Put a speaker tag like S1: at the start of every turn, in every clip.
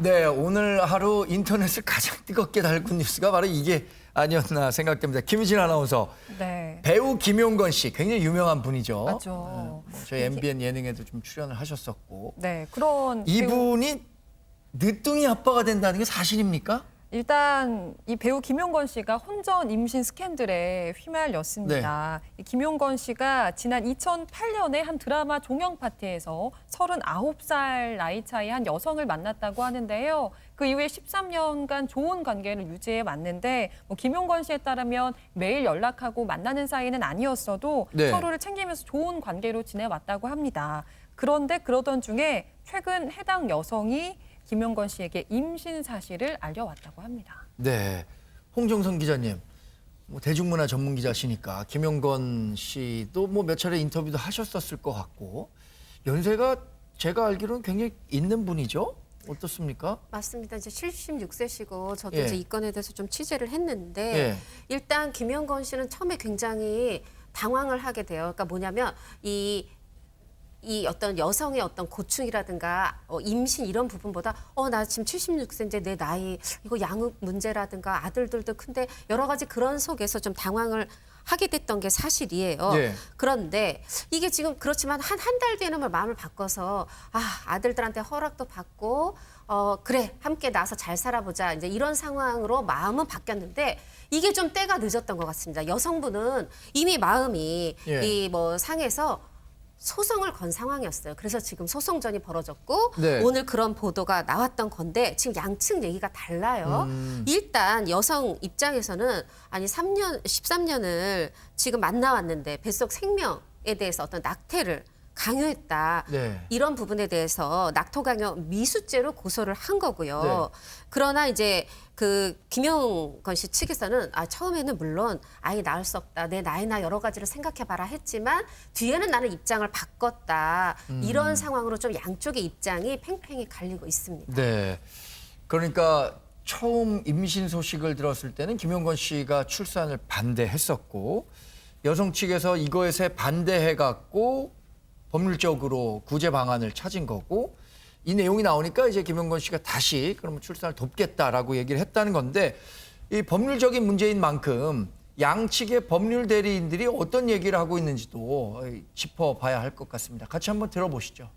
S1: 네, 오늘 하루 인터넷을 가장 뜨겁게 달군 뉴스가 바로 이게 아니었나 생각됩니다. 김희진 아나운서.
S2: 네.
S1: 배우 김용건 씨, 굉장히 유명한 분이죠.
S2: 맞죠.
S1: 저희 MBN 예능에도 좀 출연을 하셨었고.
S2: 네, 그런
S1: 이분이 늦둥이 아빠가 된다는 게 사실입니까?
S2: 일단 이 배우 김용건 씨가 혼전 임신 스캔들에 휘말렸습니다. 이 김용건 씨가 지난 2008년에 한 드라마 종영 파티에서 39살 나이 차이 한 여성을 만났다고 하는데요. 그 이후에 13년간 좋은 관계를 유지해 왔는데 김용건 씨에 따르면 매일 연락하고 만나는 사이는 아니었어도
S1: 네.
S2: 서로를 챙기면서 좋은 관계로 지내왔다고 합니다. 그런데 그러던 중에 최근 해당 여성이 김용건 씨에게 임신 사실을 알려왔다고 합니다.
S1: 네, 홍정선 기자님, 대중문화 전문 기자시니까 김용건 씨도 몇 차례 인터뷰도 하셨었을 것 같고 연세가 제가 알기로는 굉장히 있는 분이죠? 어떻습니까?
S3: 맞습니다. 이제 76세시고 저도
S1: 예.
S3: 이제 이 건에 대해서 좀 취재를 했는데
S1: 예.
S3: 일단 김용건 씨는 처음에 굉장히 당황을 하게 돼요. 그러니까 뭐냐면 이 어떤 여성의 어떤 고충이라든가 임신 이런 부분보다 나 지금 76세인데 내 나이 이거 양육 문제라든가 아들들도 큰데 여러 가지 그런 속에서 좀 당황을 하게 됐던 게 사실이에요.
S1: 네.
S3: 그런데 이게 지금 그렇지만 한 달 뒤에는 마음을 바꿔서 아들들한테 허락도 받고 그래 함께 나서 잘 살아보자 이제 이런 상황으로 마음은 바뀌었는데 이게 좀 때가 늦었던 것 같습니다. 여성분은 이미 마음이
S1: 예.
S3: 이 상해서 소송을 건 상황이었어요. 그래서 지금 소송전이 벌어졌고
S1: 네.
S3: 오늘 그런 보도가 나왔던 건데 지금 양측 얘기가 달라요. 일단 여성 입장에서는 아니 13년을 지금 만나왔는데 뱃속 생명에 대해서 어떤 낙태를 강요했다.
S1: 네.
S3: 이런 부분에 대해서 낙토 강요 미수죄로 고소를 한 거고요.
S1: 네.
S3: 그러나 이제 그 김용건 씨 측에서는 처음에는 물론 아이 낳을 수 없다. 내 나이나 여러 가지를 생각해봐라 했지만 뒤에는 나는 입장을 바꿨다. 이런 상황으로 좀 양쪽의 입장이 팽팽히 갈리고 있습니다.
S1: 네. 그러니까 처음 임신 소식을 들었을 때는 김용건 씨가 출산을 반대했었고 여성 측에서 이것에 반대해갖고 법률적으로 구제 방안을 찾은 거고 이 내용이 나오니까 이제 김용건 씨가 다시 그러면 출산을 돕겠다라고 얘기를 했다는 건데 이 법률적인 문제인 만큼 양측의 법률 대리인들이 어떤 얘기를 하고 있는지도 짚어봐야 할 것 같습니다. 같이 한번 들어보시죠.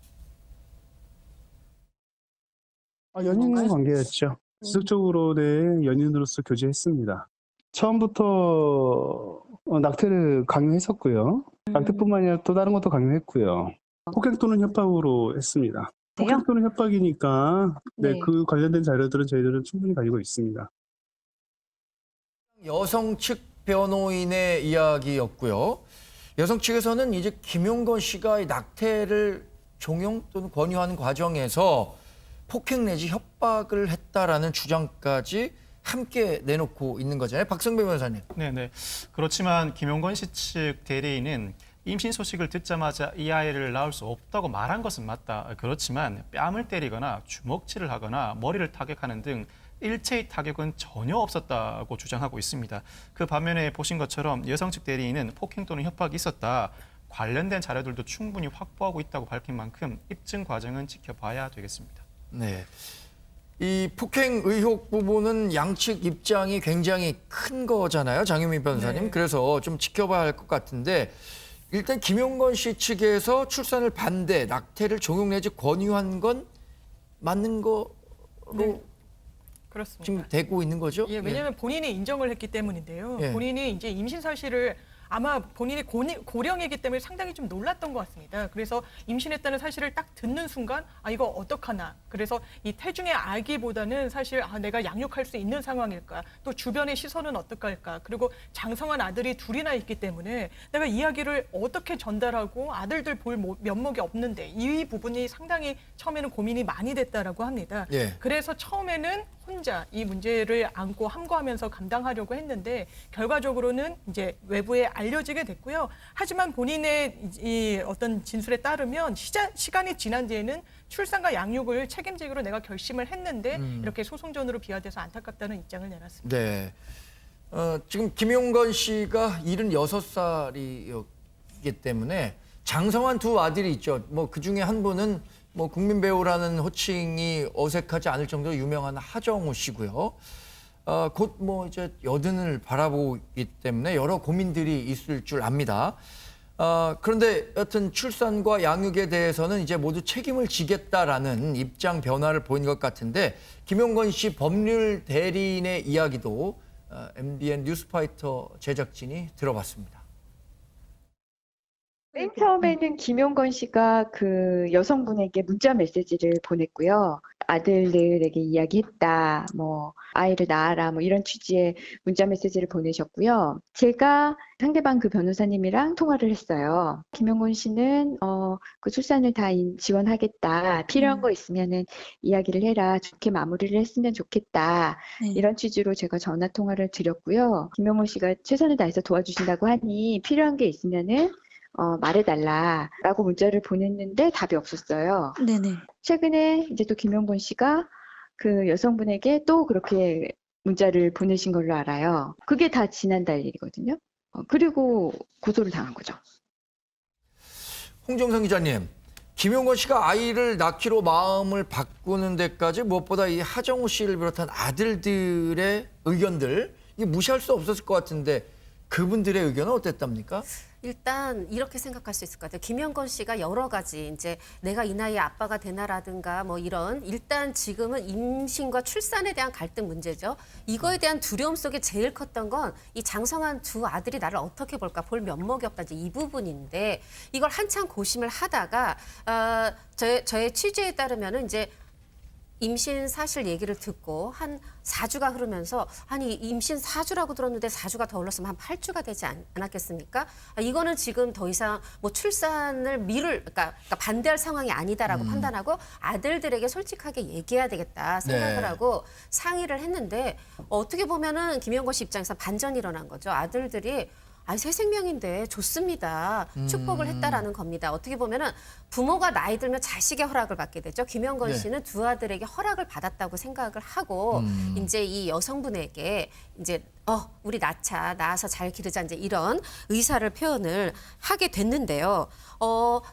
S4: 연인 관계였죠. 지속적으로 연인으로서 교제했습니다. 처음부터 낙태를 강요했었고요. 낙태뿐만 아니라 또 다른 것도 강요했고요. 폭행 또는 협박으로 했습니다. 폭행 또는 협박이니까 그 관련된 자료들은 저희들은 충분히 가지고 있습니다.
S1: 여성 측 변호인의 이야기였고요. 여성 측에서는 이제 김용건 씨가 이 낙태를 종용 또는 권유하는 과정에서 폭행 내지 협박을 했다라는 주장까지 함께 내놓고 있는 거잖아요. 박성배 변호사님.
S5: 네네. 그렇지만 김용건 씨 측 대리인은 임신 소식을 듣자마자 이 아이를 낳을 수 없다고 말한 것은 맞다. 그렇지만 뺨을 때리거나 주먹질을 하거나 머리를 타격하는 등 일체의 타격은 전혀 없었다고 주장하고 있습니다. 그 반면에 보신 것처럼 여성 측 대리인은 폭행 또는 협박이 있었다. 관련된 자료들도 충분히 확보하고 있다고 밝힌 만큼 입증 과정은 지켜봐야 되겠습니다.
S1: 네. 이 폭행 의혹 부분은 양측 입장이 굉장히 큰 거잖아요. 장유민 변호사님.
S2: 네.
S1: 그래서 좀 지켜봐야 할 것 같은데 일단 김용건 씨 측에서 출산을 반대, 낙태를 종용 내지 권유한 건 맞는 거로
S6: 그렇습니다.
S1: 지금 되고 있는 거죠?
S6: 예, 왜냐하면 본인이 인정을 했기 때문인데요.
S1: 예.
S6: 본인이 이제 임신 사실을 아마 본인이 고령이기 때문에 상당히 좀 놀랐던 것 같습니다. 그래서 임신했다는 사실을 딱 듣는 순간 이거 어떡하나. 그래서 이 태중의 아기보다는 사실 내가 양육할 수 있는 상황일까. 또 주변의 시선은 어떡할까. 그리고 장성한 아들이 둘이나 있기 때문에 내가 이야기를 어떻게 전달하고 아들들 볼 면목이 없는데 이 부분이 상당히 처음에는 고민이 많이 됐다라고 합니다.
S1: 예.
S6: 그래서 처음에는 혼자 이 문제를 안고 함구하면서 감당하려고 했는데 결과적으로는 이제 외부에 알려지게 됐고요. 하지만 본인의 이 어떤 진술에 따르면 시간이 지난 뒤에는 출산과 양육을 책임지기로 내가 결심을 했는데 이렇게 소송전으로 비화돼서 안타깝다는 입장을 내놨습니다.
S1: 네. 지금 김용건 씨가 76살이기 때문에 장성한 두 아들이 있죠. 그 중에 한 분은 뭐 국민 배우라는 호칭이 어색하지 않을 정도로 유명한 하정우 씨고요. 곧 뭐 이제 여든을 바라보기 때문에 여러 고민들이 있을 줄 압니다. 그런데 여튼 출산과 양육에 대해서는 이제 모두 책임을 지겠다라는 입장 변화를 보인 것 같은데 김용건 씨 법률 대리인의 이야기도 MBN 뉴스파이터 제작진이 들어봤습니다.
S7: 맨 처음에는 김용건 씨가 그 여성분에게 문자 메시지를 보냈고요. 아들들에게 이야기했다, 뭐 아이를 낳아라, 뭐 이런 취지의 문자 메시지를 보내셨고요. 제가 상대방 그 변호사님이랑 통화를 했어요. 김용건 씨는 그 출산을 다 지원하겠다. 필요한 거 있으면은 이야기를 해라. 좋게 마무리를 했으면 좋겠다.
S8: 네.
S7: 이런 취지로 제가 전화 통화를 드렸고요. 김용건 씨가 최선을 다해서 도와주신다고 하니 필요한 게 있으면은 말해달라라고 문자를 보냈는데 답이 없었어요.
S8: 네네.
S7: 최근에 이제 또 김용건 씨가 그 여성분에게 또 그렇게 문자를 보내신 걸로 알아요. 그게 다 지난달 일이거든요. 그리고 고소를 당한 거죠.
S1: 홍정성 기자님, 김용건 씨가 아이를 낳기로 마음을 바꾸는 데까지 무엇보다 이 하정우 씨를 비롯한 아들들의 의견들 이게 무시할 수 없었을 것 같은데 그분들의 의견은 어땠답니까?
S3: 일단 이렇게 생각할 수 있을 것 같아요. 김용건 씨가 여러 가지 이제 내가 이 나이에 아빠가 되나라든가 뭐 이런 일단 지금은 임신과 출산에 대한 갈등 문제죠. 이거에 대한 두려움 속에 제일 컸던 건 이 장성한 두 아들이 나를 어떻게 볼까 볼 면목이 없다 이제 이 부분인데 이걸 한참 고심을 하다가 저의 취재에 따르면은 이제 임신 사실 얘기를 듣고 한 4주가 흐르면서 아니 임신 4주라고 들었는데 4주가 더 흘렀으면 한 8주가 되지 않았겠습니까? 이거는 지금 더 이상 뭐 출산을 그러니까 반대할 상황이 아니다라고 판단하고 아들들에게 솔직하게 얘기해야 되겠다 생각을
S1: 네.
S3: 하고 상의를 했는데 어떻게 보면은 김용건 씨 입장에서 반전이 일어난 거죠. 아들들이 새 생명인데 좋습니다. 축복을 했다라는 겁니다. 어떻게 보면은 부모가 나이 들면 자식의 허락을 받게 되죠. 김용건
S1: 네.
S3: 씨는 두 아들에게 허락을 받았다고 생각을 하고 이제 이 여성분에게 이제 우리 낳아서 잘 기르자 이제 이런 의사를 표현을 하게 됐는데요.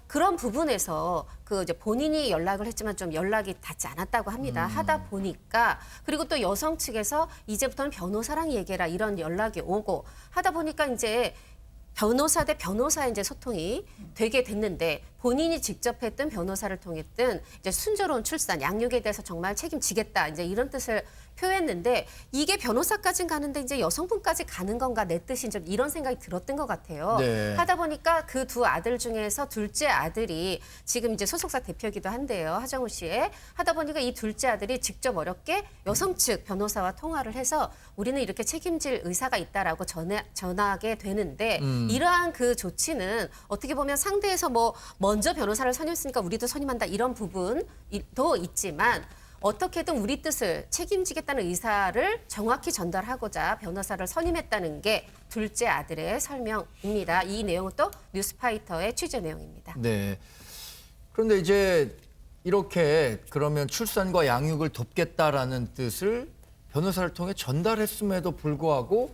S3: 그런 부분에서 그 이제 본인이 연락을 했지만 좀 연락이 닿지 않았다고 합니다. 하다 보니까 그리고 또 여성 측에서 이제부터는 변호사랑 얘기해라 이런 연락이 오고 하다 보니까 이제 변호사 대 변호사의 이제 소통이 되게 됐는데 본인이 직접 했든 변호사를 통했든 이제 순조로운 출산, 양육에 대해서 정말 책임지겠다 이제 이런 뜻을 표했는데 이게 변호사까지 가는데 이제 여성분까지 가는 건가 내 뜻인 좀 이런 생각이 들었던 것 같아요.
S1: 네.
S3: 하다 보니까 그 두 아들 중에서 둘째 아들이 지금 이제 소속사 대표이기도 한데요. 하정우 씨의. 하다 보니까 이 둘째 아들이 직접 어렵게 여성 측 변호사와 통화를 해서 우리는 이렇게 책임질 의사가 있다라고 전하게 되는데 이러한 그 조치는 어떻게 보면 상대에서 뭐 먼저 변호사를 선임했으니까 우리도 선임한다 이런 부분도 있지만 어떻게든 우리 뜻을 책임지겠다는 의사를 정확히 전달하고자 변호사를 선임했다는 게 둘째 아들의 설명입니다. 이 내용은 또 뉴스파이터의 취재 내용입니다.
S1: 네. 그런데 이제 이렇게 그러면 출산과 양육을 돕겠다라는 뜻을 변호사를 통해 전달했음에도 불구하고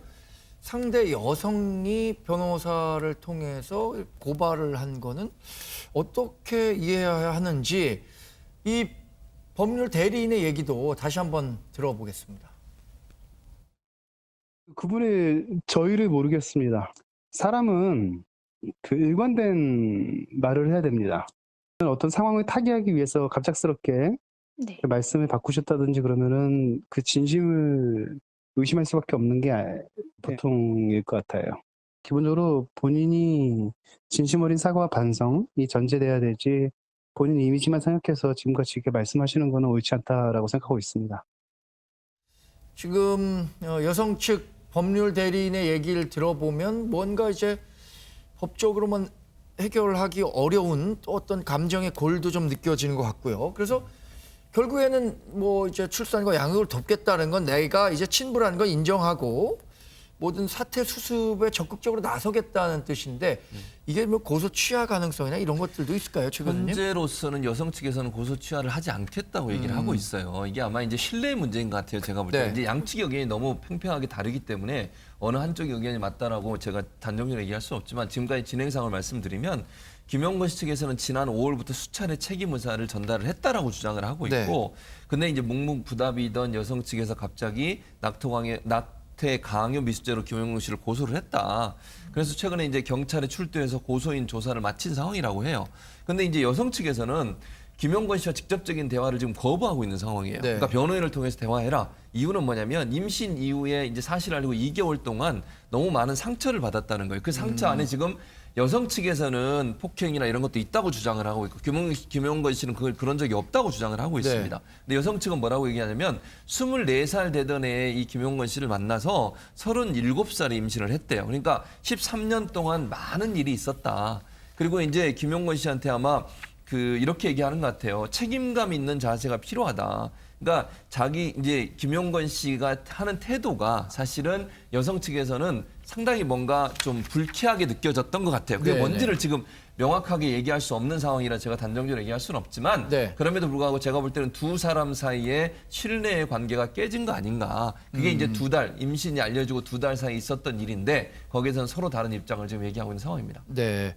S1: 상대 여성이 변호사를 통해서 고발을 한 거는 어떻게 이해해야 하는지 이 법률 대리인의 얘기도 다시 한번 들어보겠습니다.
S4: 그분의 저희를 모르겠습니다. 사람은 그 일관된 말을 해야 됩니다. 어떤 상황을 타개하기 위해서 갑작스럽게
S8: 네.
S4: 말씀을 바꾸셨다든지 그러면은 그 진심을 의심할 수밖에 없는 게 보통일 것 같아요. 기본적으로 본인이 진심 어린 사과와 반성이 전제돼야 되지 본인 이미지만 생각해서 지금같이 이렇게 말씀하시는 거는 옳지 않다라고 생각하고 있습니다.
S1: 지금 여성 측 법률 대리인의 얘기를 들어보면 뭔가 이제 법적으로만 해결하기 어려운 또 어떤 감정의 골도 좀 느껴지는 것 같고요. 그래서 결국에는 뭐 이제 출산과 양육을 돕겠다는 건 내가 이제 친부라는 건 인정하고 모든 사태 수습에 적극적으로 나서겠다는 뜻인데 이게 뭐 고소 취하 가능성이나 이런 것들도 있을까요, 최근님?
S9: 현재로서는 여성 측에서는 고소 취하를 하지 않겠다고 얘기를 하고 있어요. 이게 아마 이제 신뢰의 문제인 것 같아요. 제가 볼 때.
S1: 네.
S9: 이제 양측 의견이 너무 팽팽하게 다르기 때문에 어느 한쪽 의견이 맞다라고 제가 단정적으로 얘기할 수 없지만 지금까지 진행상을 말씀드리면 김용건 씨 측에서는 지난 5월부터 수차례 책임 의사를 전달을 했다라고 주장을 하고 있고, 근데 이제 묵묵부답이던 여성 측에서 갑자기 낙태 강요 미수죄로 김용건 씨를 고소를 했다. 그래서 최근에 이제 경찰에 출두해서 고소인 조사를 마친 상황이라고 해요. 근데 이제 여성 측에서는 김용건 씨와 직접적인 대화를 지금 거부하고 있는 상황이에요. 그러니까 변호인을 통해서 대화해라. 이유는 뭐냐면 임신 이후에 이제 사실을 알고 2개월 동안 너무 많은 상처를 받았다는 거예요. 그 상처 안에 지금 여성 측에서는 폭행이나 이런 것도 있다고 주장을 하고 있고 김용건 씨는 그런 적이 없다고 주장을 하고 있습니다. 근데 여성 측은 뭐라고 얘기하냐면 24살 되던 해에 이 김용건 씨를 만나서 37살에 임신을 했대요. 그러니까 13년 동안 많은 일이 있었다. 그리고 이제 김용건 씨한테 아마 이렇게 얘기하는 것 같아요. 책임감 있는 자세가 필요하다. 그러니까 이제 김용건 씨가 하는 태도가 사실은 여성 측에서는 상당히 뭔가 좀 불쾌하게 느껴졌던 것 같아요. 그게 뭔지를 지금 명확하게 얘기할 수 없는 상황이라 제가 단정적으로 얘기할 수는 없지만 그럼에도 불구하고 제가 볼 때는 두 사람 사이에 신뢰의 관계가 깨진 거 아닌가. 그게 이제 2달, 임신이 알려지고 2달 사이에 있었던 일인데 거기에서는 서로 다른 입장을 지금 얘기하고 있는 상황입니다.
S1: 네.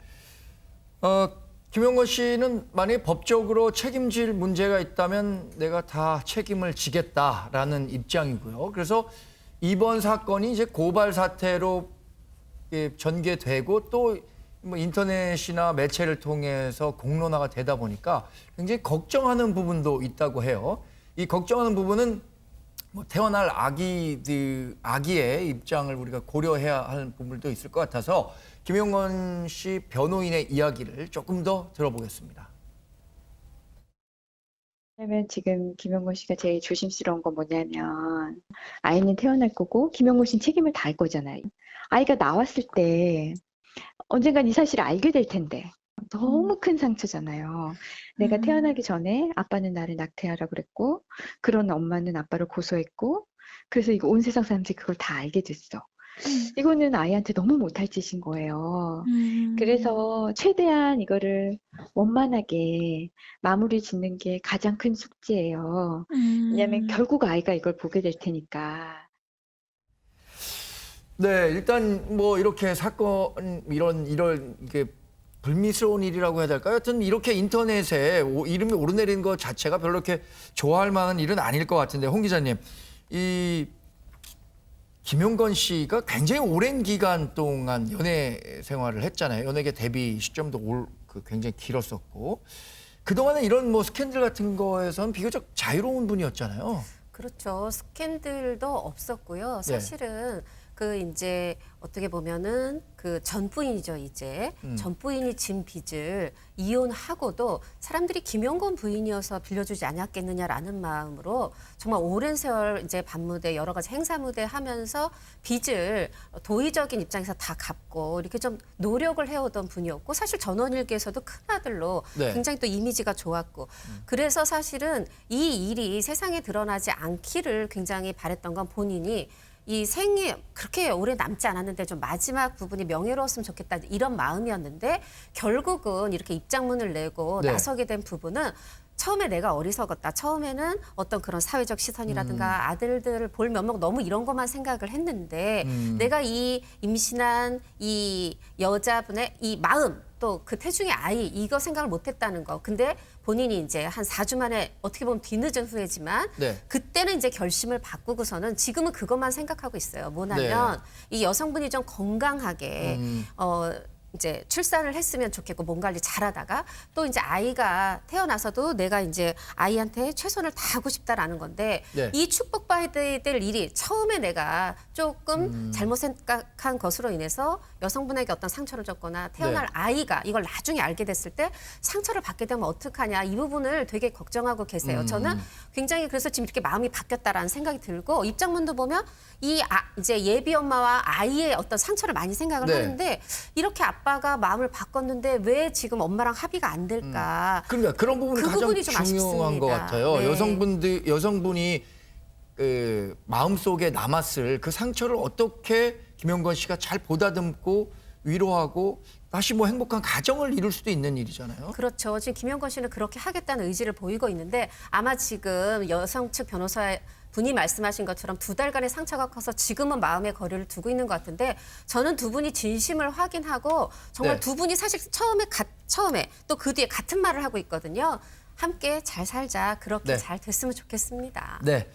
S1: 김용건 씨는 만약에 법적으로 책임질 문제가 있다면 내가 다 책임을 지겠다라는 입장이고요. 그래서 이번 사건이 이제 고발 사태로 전개되고 또 뭐 인터넷이나 매체를 통해서 공론화가 되다 보니까 굉장히 걱정하는 부분도 있다고 해요. 이 걱정하는 부분은 뭐 태어날 아기의 입장을 우리가 고려해야 할 부분도 있을 것 같아서 김용건 씨 변호인의 이야기를 조금 더 들어보겠습니다.
S7: 왜냐면 지금 김용건 씨가 제일 조심스러운 건 뭐냐면 아이는 태어날 거고 김용건 씨는 책임을 다할 거잖아요. 아이가 나왔을 때 언젠간 이 사실을 알게 될 텐데 너무 큰 상처잖아요. 내가 태어나기 전에 아빠는 나를 낙태하라고 그랬고 그런 엄마는 아빠를 고소했고 그래서 이거 온 세상 사람들이 그걸 다 알게 됐어. 이거는 아이한테 너무 못할 짓인 거예요. 그래서 최대한 이거를 원만하게 마무리 짓는 게 가장 큰 숙제예요. 왜냐하면 결국 아이가 이걸 보게 될 테니까.
S1: 네, 일단 뭐 이렇게 사건 이런 이게 불미스러운 일이라고 해야 될까요? 하여튼 이렇게 인터넷에 이름이 오르내리는 것 자체가 별로 이렇게 좋아할 만한 일은 아닐 것 같은데 홍 기자님, 이 김용건 씨가 굉장히 오랜 기간 동안 연애 생활을 했잖아요. 연예계 데뷔 시점도 굉장히 길었었고 그동안은 이런 뭐 스캔들 같은 거에선 비교적 자유로운 분이었잖아요.
S3: 그렇죠. 스캔들도 없었고요. 사실은 이제 어떻게 보면은 전 부인이죠, 이제. 전 부인이 진 빚을 이혼하고도 사람들이 김용건 부인이어서 빌려주지 않았겠느냐라는 마음으로 정말 오랜 세월 이제 밤무대 여러 가지 행사 무대 하면서 빚을 도의적인 입장에서 다 갚고 이렇게 좀 노력을 해오던 분이었고 사실 전원일기에서도 큰아들로 굉장히 또 이미지가 좋았고 그래서 사실은 이 일이 세상에 드러나지 않기를 굉장히 바랬던 건 본인이 이 생이 그렇게 오래 남지 않았는데 좀 마지막 부분이 명예로웠으면 좋겠다 이런 마음이었는데 결국은 이렇게 입장문을 내고 나서게 된 부분은 처음에 내가 어리석었다. 처음에는 어떤 그런 사회적 시선이라든가 아들들을 볼 면목 너무 이런 것만 생각을 했는데 내가 이 임신한 이 여자분의 이 마음 또 그 태중의 아이 이거 생각을 못했다는 거. 근데 본인이 이제 한 4주 만에 어떻게 보면 뒤늦은 후회지만 그때는 이제 결심을 바꾸고서는 지금은 그것만 생각하고 있어요. 뭐냐면 이 여성분이 좀 건강하게 이제 출산을 했으면 좋겠고 몸 관리 잘하다가 또 이제 아이가 태어나서도 내가 이제 아이한테 최선을 다하고 싶다라는 건데 이 축복받아야 될 일이 처음에 내가 조금 잘못 생각한 것으로 인해서 여성분에게 어떤 상처를 줬거나 태어날 아이가 이걸 나중에 알게 됐을 때 상처를 받게 되면 어떡하냐 이 부분을 되게 걱정하고 계세요. 저는 굉장히 그래서 지금 이렇게 마음이 바뀌었다라는 생각이 들고 입장문도 보면 이제 예비 엄마와 아이의 어떤 상처를 많이 생각을 하는데 이렇게 아빠가 마음을 바꿨는데 왜 지금 엄마랑 합의가 안 될까?
S1: 그러니까 그런 부분이 가장
S3: 부분이 좀
S1: 중요한 것 같아요. 여성분이 마음속에 남았을 그 상처를 어떻게 김용건 씨가 잘 보다듬고 위로하고 다시 뭐 행복한 가정을 이룰 수도 있는 일이잖아요.
S3: 그렇죠. 지금 김용건 씨는 그렇게 하겠다는 의지를 보이고 있는데 아마 지금 여성 측 변호사 분이 말씀하신 것처럼 2달간의 상처가 커서 지금은 마음의 거리를 두고 있는 것 같은데 저는 두 분이 진심을 확인하고 정말
S1: 네.
S3: 두 분이 사실 처음에 또 그 뒤에 같은 말을 하고 있거든요. 함께 잘 살자. 그렇게
S1: 네.
S3: 잘 됐으면 좋겠습니다.
S1: 네.